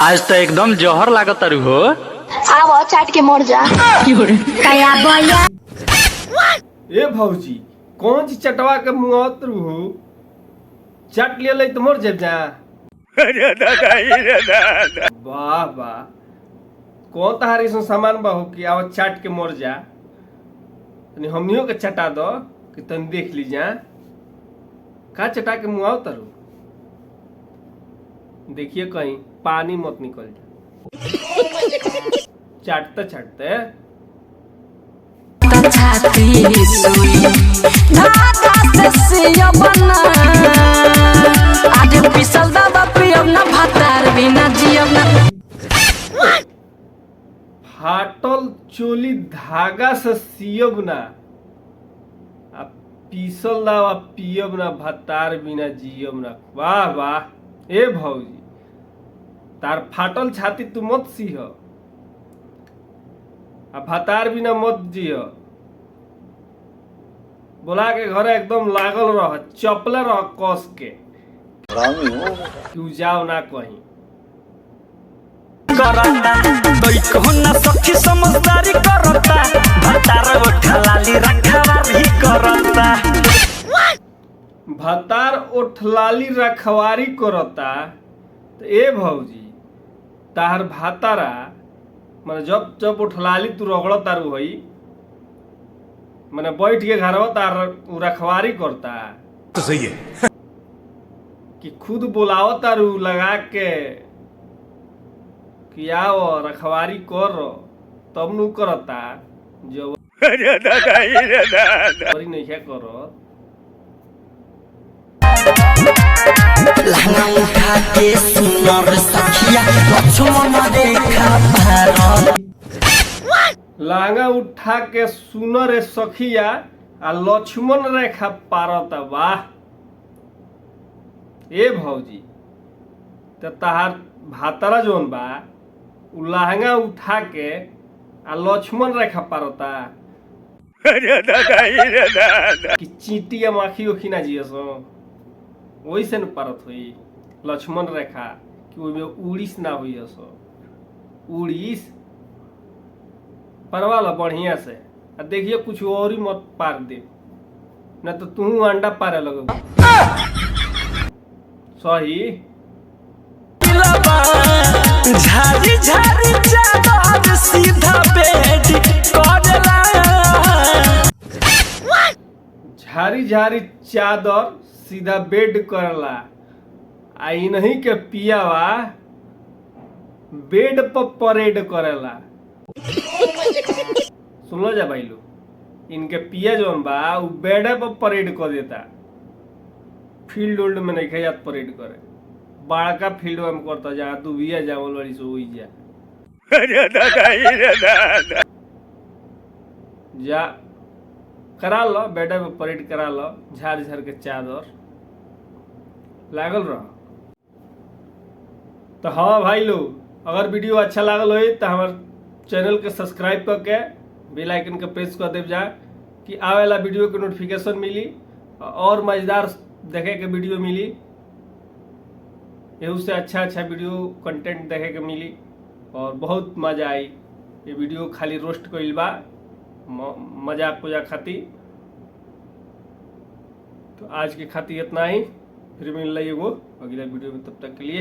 आज तो एकदम जहर लागत तारू हो। आव चाट के मर जा। ए भौजी कौन सी चटवा के मुँह हो चट ले तो मर जा। वाह वाह कौन तहारी सो सामान बा हो कि आव चाट के मर जा। हमनियों के चटा दो कि तन देख ली जा का चटा के मुँह तरु। देखिए कहीं पानी मत निकल जा। चाटते चाटते फाटल चोली धागा से सियब ना आ पीसल ना आ पियब ना भतार बिना जियब ना। वाह वाह ए भौजी तार फाटल छाती तू मत सीह आ भतार बिना मत जिय। बोला के घरे एकदम लागल रह चपले रह कस के तू जाओ ना कहीं। सखी समझदारी करता भतार ओठलाली रखवारी करता भतार ओठलाली रखवारी करता। तो ए भौजी तार भातारा माने जब जब उठलाली तू रगड़ तारू हई माने बैठ के घरवा तार रखवारी करता तो सही है कि खुद बुलाओ तारू लगा के कि आओ रखवारी कर तब नु करता जब नहीं क्या करो। लहंगा उठा के सुनर सखिया लक्ष्मण देखा भारत लहंगा उठा के सुनर सखिया आ लक्ष्मण रेखा पारत। वाह ए भौजी तो तहार भातारा जोन बा उ लहंगा उठा के आ लक्ष्मण रेखा पारता कि चींटी या माखी ओखी ना जियसो वैसे न पारत हुई लक्ष्मण रेखा कि ओमे उड़ीस ना हुई सो उड़ीस परवा लो बढ़िया से आ देखिए कुछ और ही मत पार दे ना तो तू अंडा पारे लगो सही। झारी झारी चादर सीधा बेड करला झारी झारी चादर सीधा बेड करला आ इन्हीं के पियावा बेड पर परेड करेला। सुन लो जा भाई लोग इनके पिया जोन बा उ बेड पर परेड कर देता फील्ड उल्ड में नहीं खयात परेड करे बड़का फील्ड में करता जहाँ तू बिया जावल वाली सो हुई जा जा करा लो बेड पे परेड करा लो झाड़ झाड़ के चादर लागल रह। तो हाँ भाई लोग अगर वीडियो अच्छा लागल हो तो हमारे चैनल के सब्सक्राइब करके बेल आइकन के प्रेस कर देव जा कि आवे वाला वीडियो के नोटिफिकेशन मिली और मजेदार देखे के वीडियो मिली यहू से अच्छा अच्छा वीडियो कंटेंट देखे के मिली और बहुत मजा आई। ये वीडियो खाली रोस्ट कइल बा मजाक उजाक खातिर। तो आज के खातिर इतना ही फिर मिल रही है वो अगला वीडियो में तब तक के लिए।